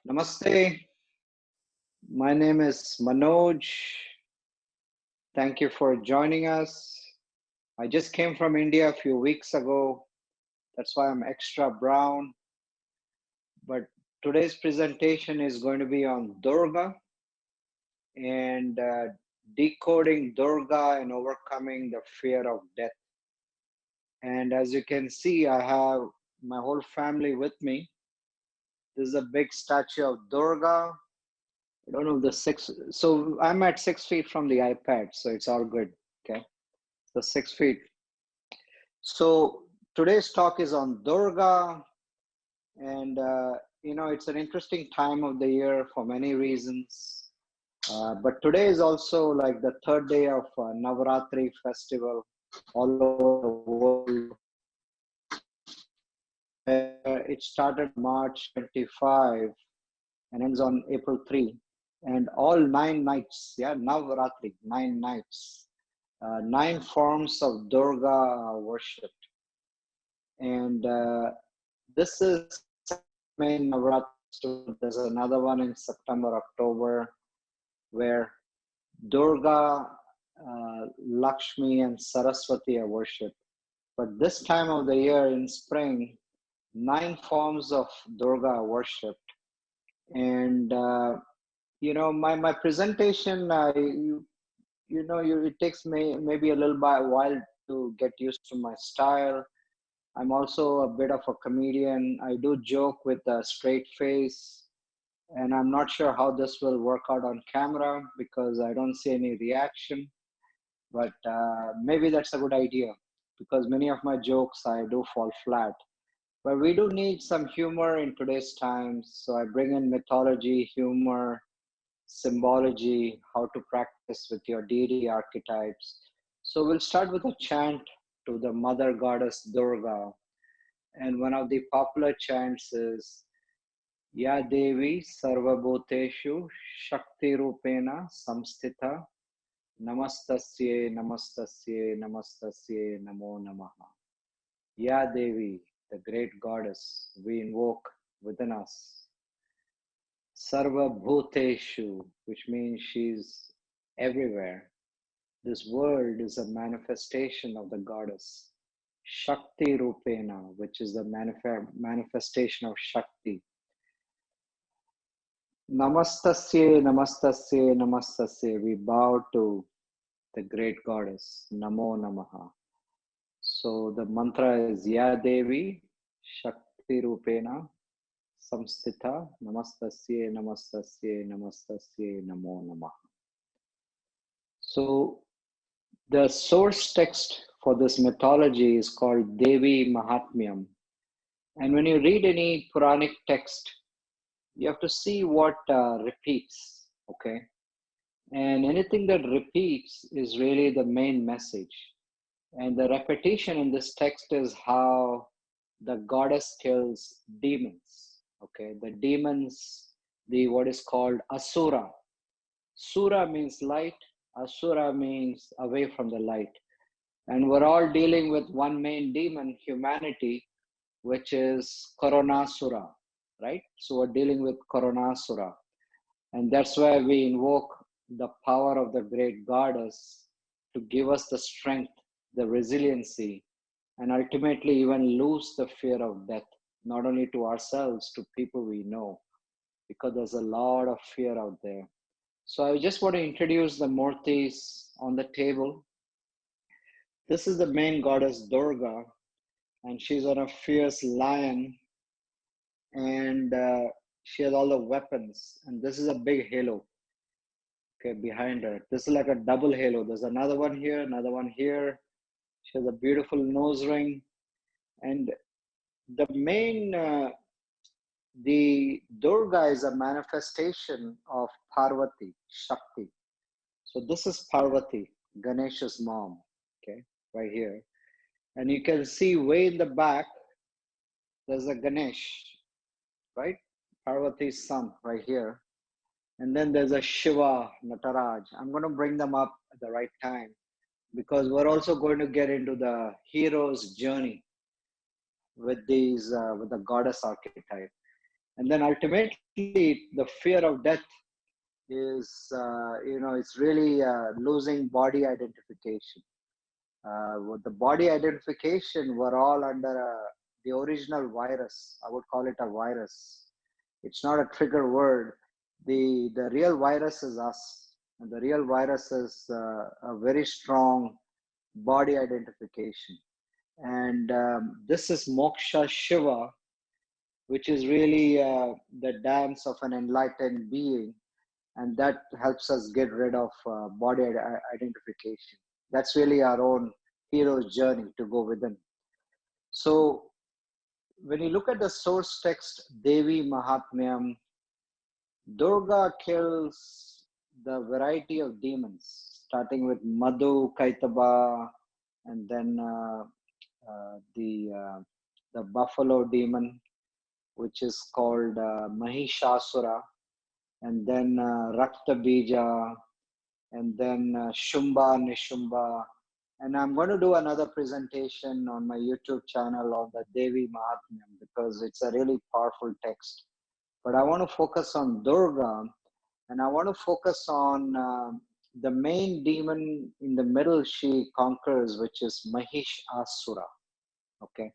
Namaste. My name is Manoj. Thank you for joining us. I just came from India a few weeks ago. That's why I'm extra brown. But today's presentation is going to be on Durga and decoding Durga and overcoming the fear of death. And as you can see, I have my whole family with me. This is a big statue of Durga. I don't know the six. So I'm at 6 feet from the iPad, so it's all good. Okay. So 6 feet. So today's talk is on Durga, and it's an interesting time of the year for many reasons. But today is also like the third day of Navaratri festival all over the world. It started March 25 and ends on April 3, and all 9 nights. Yeah, Navaratri, 9 nights. 9 forms of Durga worship. And this is main Navaratri. There's another one in September, October, where Durga, Lakshmi, and Saraswati are worshipped. But this time of the year in spring, 9 forms of Durga are worshipped. And my presentation, it takes me maybe a little while to get used to my style. I'm also a bit of a comedian. I do joke with a straight face, and I'm not sure how this will work out on camera because I don't see any reaction, but maybe that's a good idea because many of my jokes I do fall flat. But we do need some humor in today's times, so I bring in mythology, humor, symbology, how to practice with your deity archetypes. So we'll start with a chant to the mother goddess Durga. And one of the popular chants is Ya Devi Sarvabhuteshu Shakti Rupena Samstita Namastasye Namastasye Namastasye Namo Namaha. Ya Devi, the great goddess we invoke within us. Sarvabhuteshu, which means she's everywhere. This world is a manifestation of the goddess. Shakti Rupena, which is the manifestation of Shakti. Namastasye, Namastasye, Namastasye. We bow to the great goddess. Namo Namaha. So the mantra is Ya Devi, Shakti Rupena, Samstita, Namastasye, Namastasye, Namastasye, Namo Namaha. So the source text for this mythology is called Devi Mahatmyam. And when you read any Puranic text, you have to see what repeats, okay? And anything that repeats is really the main message. And the repetition in this text is how the goddess kills demons, okay? The demons, what is called Asura. Sura means light, Asura means away from the light. And we're all dealing with one main demon, humanity, which is Karanasura, right? So we're dealing with Karanasura. And that's why we invoke the power of the great goddess to give us the strength, the resiliency, and ultimately even lose the fear of death, not only to ourselves, to people we know, because there's a lot of fear out there. So I just want to introduce the Murtis on the table. This is the main goddess Durga, and she's on a fierce lion, and she has all the weapons, and this is a big halo, okay, behind her. This is like a double halo. There's another one here, another one here. She has a beautiful nose ring, and the main, the Durga is a manifestation of Parvati, Shakti. So this is Parvati, Ganesha's mom, okay, right here. And you can see way in the back, there's a Ganesh, right? Parvati's son right here. And then there's a Shiva, Nataraj. I'm going to bring them up at the right time because we're also going to get into the hero's journey with these, with the goddess archetype. And then ultimately, the fear of death is, it's really losing body identification. With the body identification were all under the original virus. I would call it a virus. It's not a trigger word. The real virus is us, and the real virus is a very strong body identification. And this is moksha Shiva, which is really the dance of an enlightened being, and that helps us get rid of body identification. That's really our own hero's journey to go within. So when you look at the source text, Devi Mahatmyam, Durga kills the variety of demons, starting with Madhu, Kaitaba, and then the buffalo demon, which is called Mahishasura, and then Rakta Bija, and then Shumba, Nishumba. And I'm going to do another presentation on my YouTube channel on the Devi Mahatmyam because it's a really powerful text. But I want to focus on Durga, and I want to focus on the main demon in the middle she conquers, which is Mahishasura. Okay.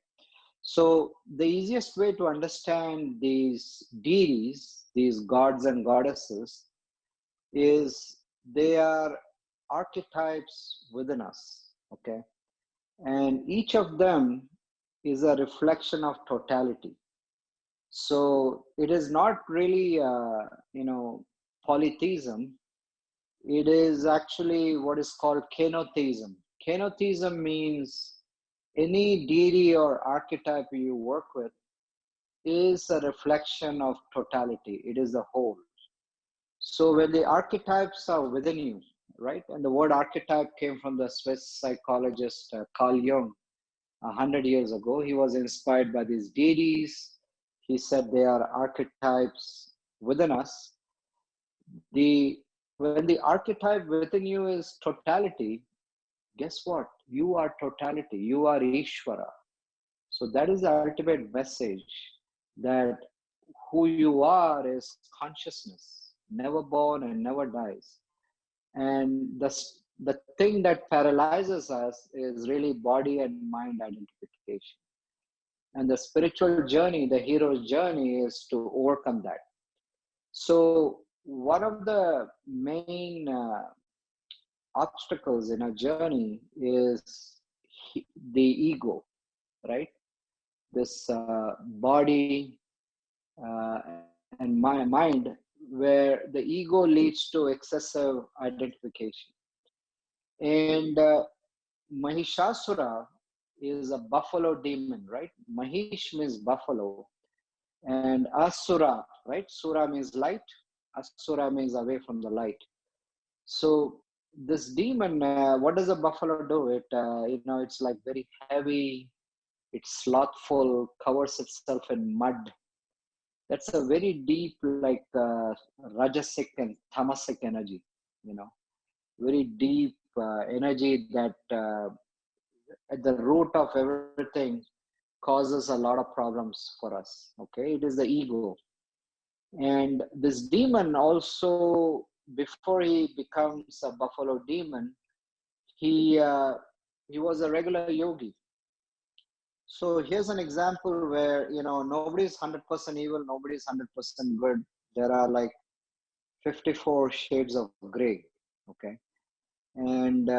So the easiest way to understand these deities, these gods and goddesses, is they are archetypes within us, okay? And each of them is a reflection of totality. So it is not really, polytheism. It is actually what is called kenotheism. Kenotheism means any deity or archetype you work with is a reflection of totality. It is the whole. So when the archetypes are within you, right? And the word archetype came from the Swiss psychologist Carl Jung 100 years ago. He was inspired by these deities. He said they are archetypes within us. When the archetype within you is totality, guess what? You are totality. You are Ishvara. So that is the ultimate message, that who you are is consciousness, never born and never dies. And the thing that paralyzes us is really body and mind identification. And the spiritual journey, the hero's journey, is to overcome that. So one of the main obstacles in a journey is the ego, right? This body and mind, where the ego leads to excessive identification. And Mahishasura is a buffalo demon, right? Mahish means buffalo, and Asura, right? Sura means light, Asura means away from the light. So this demon, what does a buffalo do? It's like very heavy, it's slothful, covers itself in mud. That's a very deep, like rajasic and tamasic energy, very deep energy that at the root of everything causes a lot of problems for us. Okay, it is the ego. And this demon also, before he becomes a buffalo demon, he was a regular yogi. So here's an example where, nobody's 100% evil, nobody's 100% good. There are like 54 shades of gray, okay? And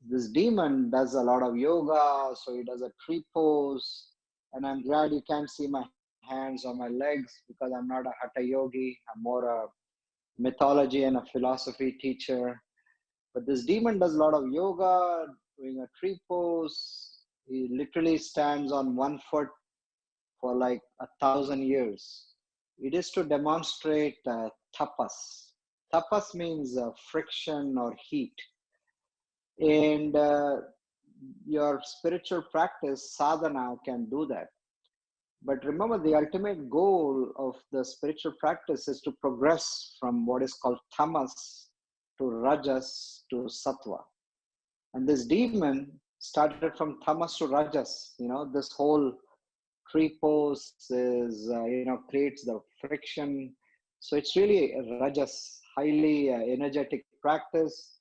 this demon does a lot of yoga, so he does a tree pose. And I'm glad you can't see my hands or my legs because I'm not a hatha yogi. I'm more a mythology and a philosophy teacher. But this demon does a lot of yoga, doing a tree pose. He literally stands on one foot for like 1,000 years. It is to demonstrate tapas. Tapas means friction or heat. And your spiritual practice, sadhana, can do that. But remember, the ultimate goal of the spiritual practice is to progress from what is called tamas to rajas to sattva. And this demon started from tamas to rajas, this whole tree posts, is, creates the friction. So it's really a rajas, highly energetic practice.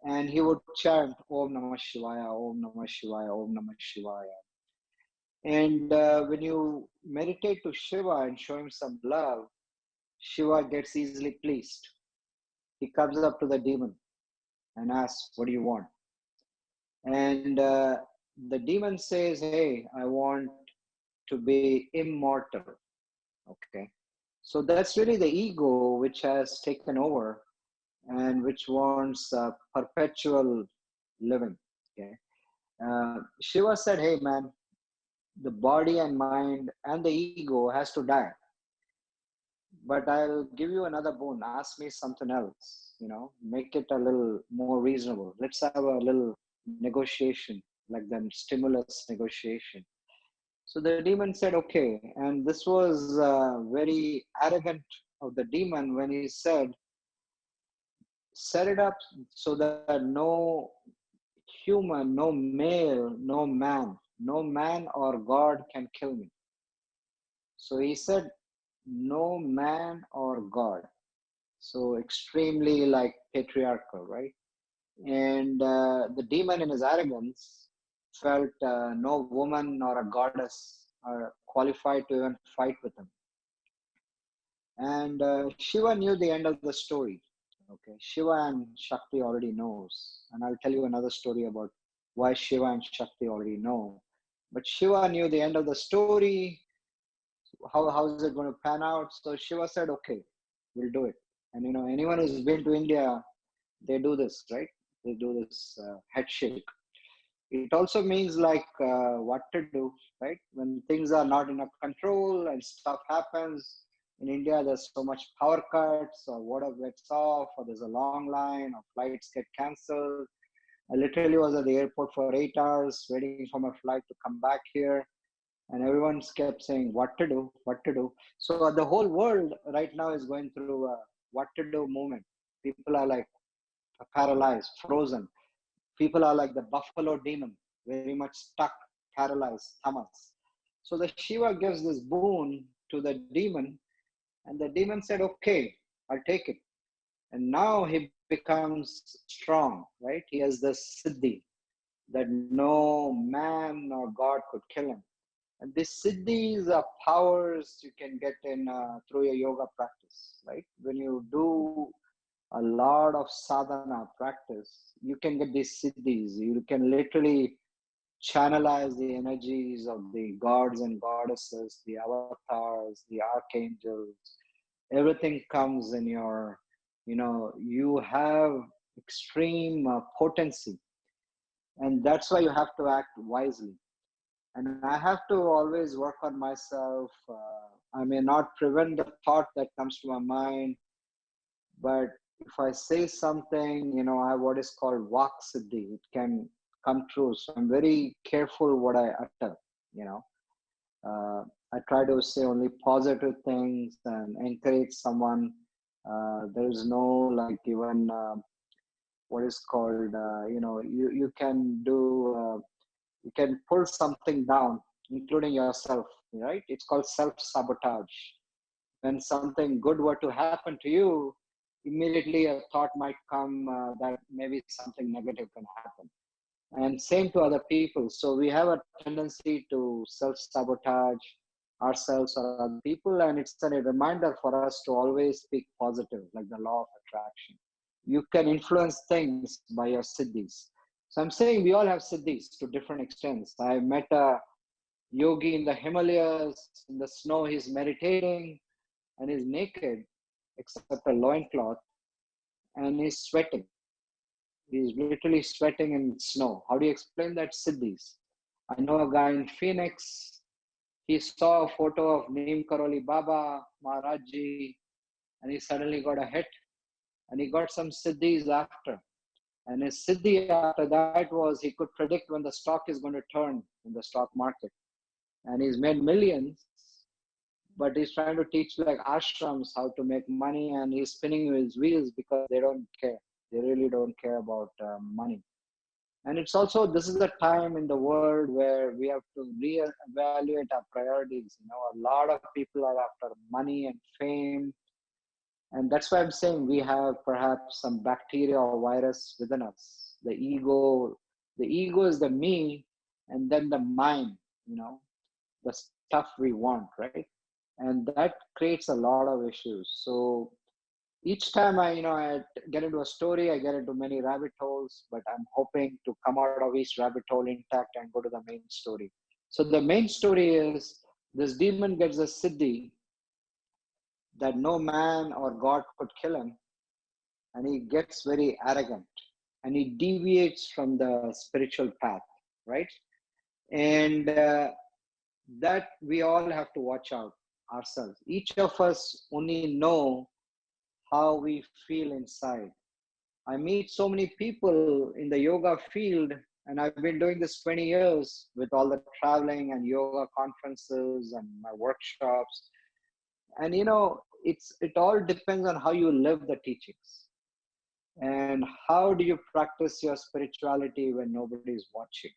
And he would chant Om Namah Shivaya, Om Namah Shivaya, Om Namah Shivaya. And when you meditate to Shiva and show him some love, Shiva gets easily pleased. He comes up to the demon and asks, what do you want? And the demon says, hey, I want to be immortal. Okay. So that's really the ego which has taken over and which wants perpetual living. Okay. Shiva said, hey, man, the body and mind and the ego has to die. But I'll give you another boon. Ask me something else, make it a little more reasonable. Let's have a little negotiation, like the stimulus negotiation. So the demon said, okay. And this was very arrogant of the demon when he said, set it up so that no human, no male, no man or God can kill me. So he said, no man or God. So extremely like patriarchal, right? And the demon in his arrogance felt no woman or a goddess are qualified to even fight with him. And Shiva knew the end of the story. Okay, Shiva and Shakti already knows. And I'll tell you another story about why Shiva and Shakti already know. But Shiva knew the end of the story. How is it going to pan out? So Shiva said, okay, we'll do it. And anyone who's been to India, they do this, right? They do this head shake. It also means like what to do, right? When things are not in control and stuff happens. In India, there's so much power cuts, or water gets off, or there's a long line, or flights get cancelled. I literally was at the airport for 8 hours waiting for my flight to come back here. And everyone kept saying, what to do, what to do. So the whole world right now is going through a what to do moment. People are like paralyzed, frozen. People are like the buffalo demon, very much stuck, paralyzed, tamas. So the Shiva gives this boon to the demon, and the demon said, okay, I'll take it. And now he becomes strong, right? He has the siddhi that no man nor God could kill him. And these siddhis are powers you can get in through your yoga practice, right? When you do a lot of sadhana practice, you can get these siddhis. You can literally channelize the energies of the gods and goddesses, the avatars, the archangels. Everything comes in your, you have extreme potency. And that's why you have to act wisely. And I have to always work on myself. I may not prevent the thought that comes to my mind, but if I say something, I have what is called vak siddhi. It can come true. So I'm very careful what I utter. I try to say only positive things and encourage someone. There is no like even what is called, you can do, you can pull something down, including yourself, right? It's called self-sabotage. When something good were to happen to you, immediately a thought might come that maybe something negative can happen. And same to other people. So we have a tendency to self-sabotage ourselves or other people. And it's a reminder for us to always speak positive, like the law of attraction. You can influence things by your siddhis. So I'm saying we all have siddhis to different extents. I met a yogi in the Himalayas, in the snow, he's meditating and he's naked except a loincloth and he's sweating. He's literally sweating in snow. How do you explain that? Siddhis. I know a guy in Phoenix. He saw a photo of Neem Karoli Baba, Maharajji, and he suddenly got a hit. And he got some siddhis after. And his siddhi after that was he could predict when the stock is going to turn in the stock market. And he's made millions, but he's trying to teach like ashrams how to make money, and he's spinning his wheels because they don't care. They really don't care about money. And it's also, this is a time in the world where we have to reevaluate our priorities. You know, a lot of people are after money and fame. And that's why I'm saying we have perhaps some bacteria or virus within us. The ego is the me, and then the mind, you know, the stuff we want, right? And that creates a lot of issues. So each time I get into a story, I get into many rabbit holes, but I'm hoping to come out of each rabbit hole intact and go to the main story. So the main story is this demon gets a siddhi that no man or God could kill him, and he gets very arrogant and he deviates from the spiritual path, right? And that we all have to watch out ourselves. Each of us only know how we feel inside. I meet so many people in the yoga field, and I've been doing this 20 years with all the traveling and yoga conferences and my workshops. And it all depends on how you live the teachings. And how do you practice your spirituality when nobody is watching?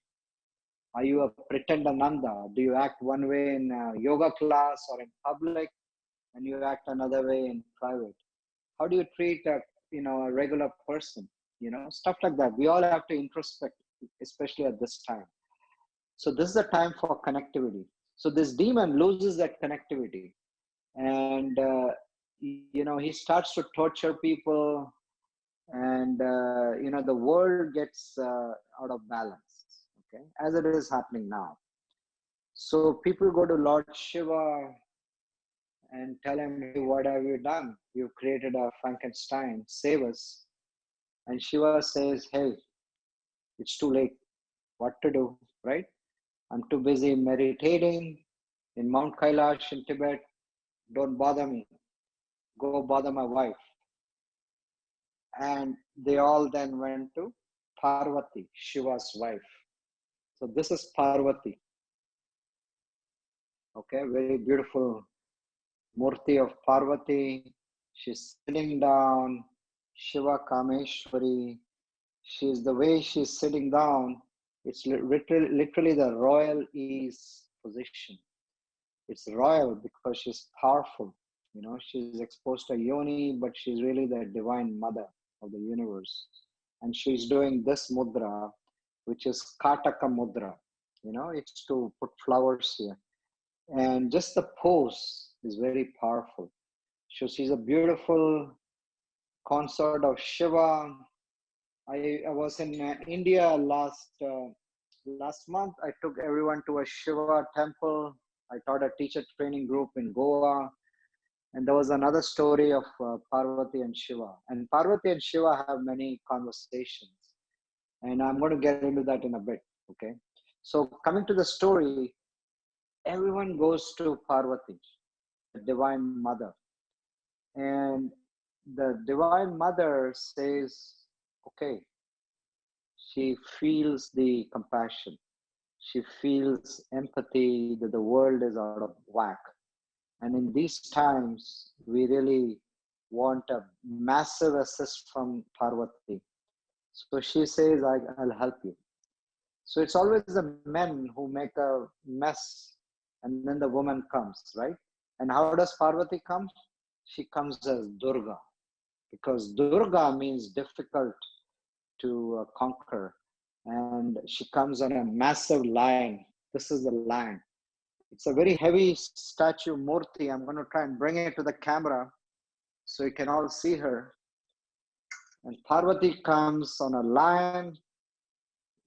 Are you a pretend Ananda? Do you act one way in a yoga class or in public, and you act another way in private? How do you treat a regular person? Stuff like that. We all have to introspect, especially at this time. So this is a time for connectivity. So this demon loses that connectivity, and he starts to torture people, and the world gets out of balance. Okay, as it is happening now. So people go to Lord Shiva and tell him, hey, what have you done? You've created a Frankenstein, save us. And Shiva says, hey, it's too late. What to do, right? I'm too busy meditating in Mount Kailash in Tibet. Don't bother me. Go bother my wife. And they all then went to Parvati, Shiva's wife. So this is Parvati. Okay, very beautiful Murti of Parvati. She's sitting down. Shiva Kameshwari. She's the way she's sitting down. It's literally the royal ease position. It's royal because she's powerful. She's exposed to yoni, but she's really the divine mother of the universe. And she's doing this mudra, which is Kataka mudra. It's to put flowers here. And just the pose is very powerful. So she's a beautiful consort of Shiva. I was in India last month. I took everyone to a Shiva temple. I taught a teacher training group in Goa. And there was another story of Parvati and Shiva. And Parvati and Shiva have many conversations. And I'm going to get into that in a bit, okay? So coming to the story, everyone goes to Parvati, the Divine Mother. And the Divine Mother says, okay, she feels the compassion. She feels empathy that the world is out of whack. And in these times, we really want a massive assist from Parvati. So she says, I'll help you. So it's always the men who make a mess, and then the woman comes, right? And how does Parvati come? She comes as Durga, because Durga means difficult to conquer. And she comes on a massive lion. This is the lion. It's a very heavy statue, Murti. I'm going to try and bring it to the camera so you can all see her. And Parvati comes on a lion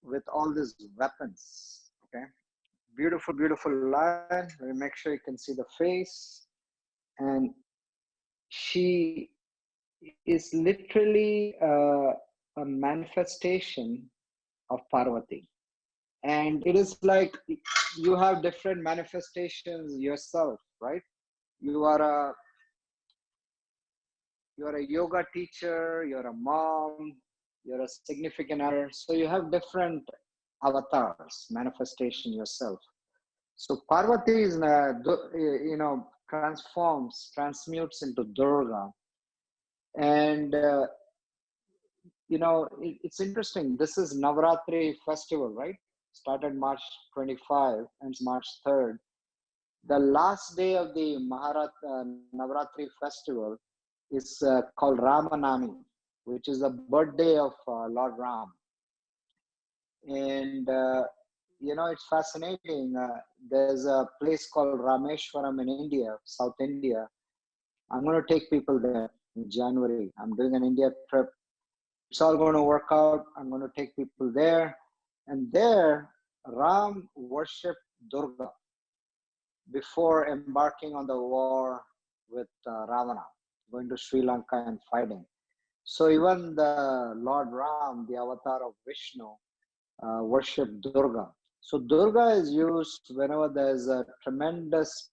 with all these weapons. Okay, beautiful, beautiful lion. Let me make sure you can see the face. And she is literally a manifestation of Parvati. And it is like you have different manifestations yourself, right? You are a yoga teacher, you're a mom, you're a significant other. So you have different avatars, manifestation yourself. So Parvati is, transmutes into Durga. And, it's interesting. This is Navratri festival, right? Started March 25 and March 3rd. The last day of the Navratri festival is called Ramanami, which is the birthday of Lord Ram. And, it's fascinating. There's a place called Rameshwaram in India, South India. I'm going to take people there in January. I'm doing an India trip. It's all going to work out. I'm going to take people there. And there, Ram worshipped Durga before embarking on the war with Ravana, going to Sri Lanka and fighting. So even the Lord Ram, the avatar of Vishnu, worshipped Durga. So Durga is used whenever there's a tremendous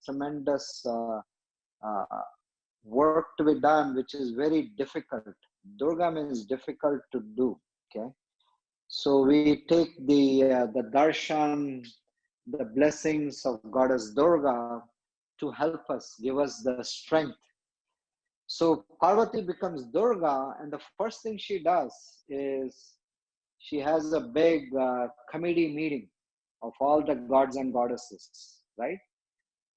work to be done, which is very difficult. Durga means difficult to do. Okay, so we take the darshan, the blessings of Goddess Durga to help us, give us the strength. So Parvati becomes Durga, and the first thing she does is she has a big committee meeting of all the gods and goddesses, right?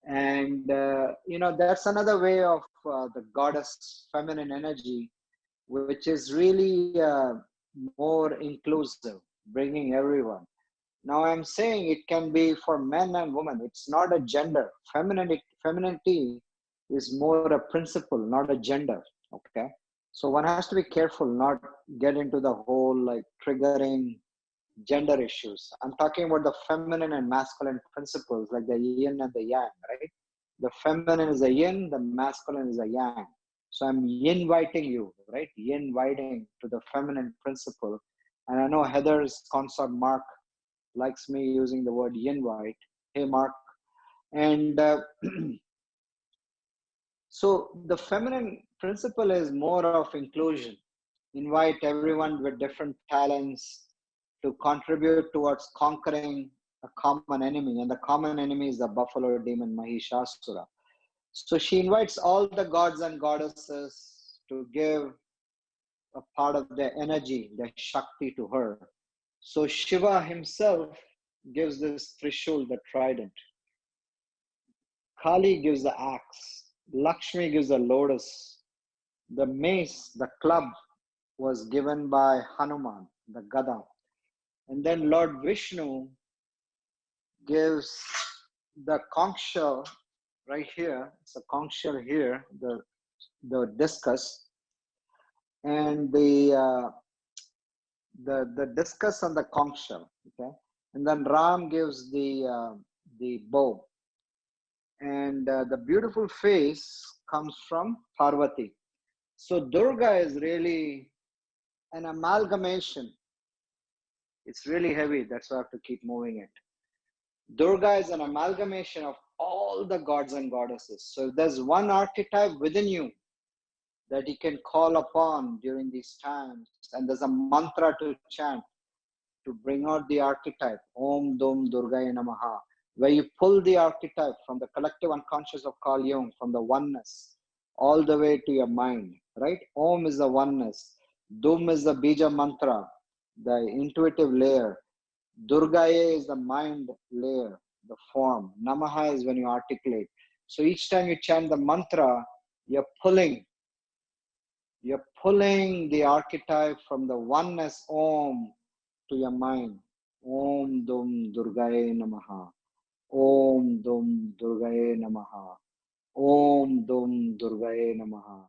And that's another way of the goddess feminine energy, which is really more inclusive, bringing everyone. Now I'm saying it can be for men and women. It's not a gender. Femininity is more a principle, not a gender. Okay, so one has to be careful not get into the whole like triggering gender issues. I'm talking about the feminine and masculine principles, like the yin and the yang, right? The feminine is a yin, the masculine is a yang. So I'm yin-inviting you, right? Yin-inviting to the feminine principle. And I know Heather's consort Mark likes me using the word yin-invite. Hey, Mark. And so the feminine principle is more of inclusion. Invite everyone with different talents to contribute towards conquering a common enemy. And the common enemy is the buffalo demon Mahishasura. So she invites all the gods and goddesses to give a part of their energy, their Shakti to her. So Shiva himself gives this Trishul, the trident. Kali gives the axe. Lakshmi gives the lotus. The mace, the club, was given by Hanuman, the Gada. And then Lord Vishnu gives the conch shell right here. It's a conch shell here, the discus, and the discus and the conch shell. Okay, and then Ram gives the bow, and the beautiful face comes from Parvati. So Durga is really an amalgamation. It's really heavy, that's why I have to keep moving it. Durga is an amalgamation of all the gods and goddesses. So if there's one archetype within you that you can call upon during these times, and there's a mantra to chant to bring out the archetype, Om Dum Durgaye Namaha, where you pull the archetype from the collective unconscious of Kal Jung, from the oneness, all the way to your mind, right? Om is the oneness. Dum is the Bija mantra, the intuitive layer. Durgaye is the mind layer, the form. Namaha is when you articulate. So each time you chant the mantra, you're pulling the archetype from the oneness Om to your mind. Om Dum Durgaye Namaha. Om Dum Durgaye Namaha. Om Dum Durgaye Namaha.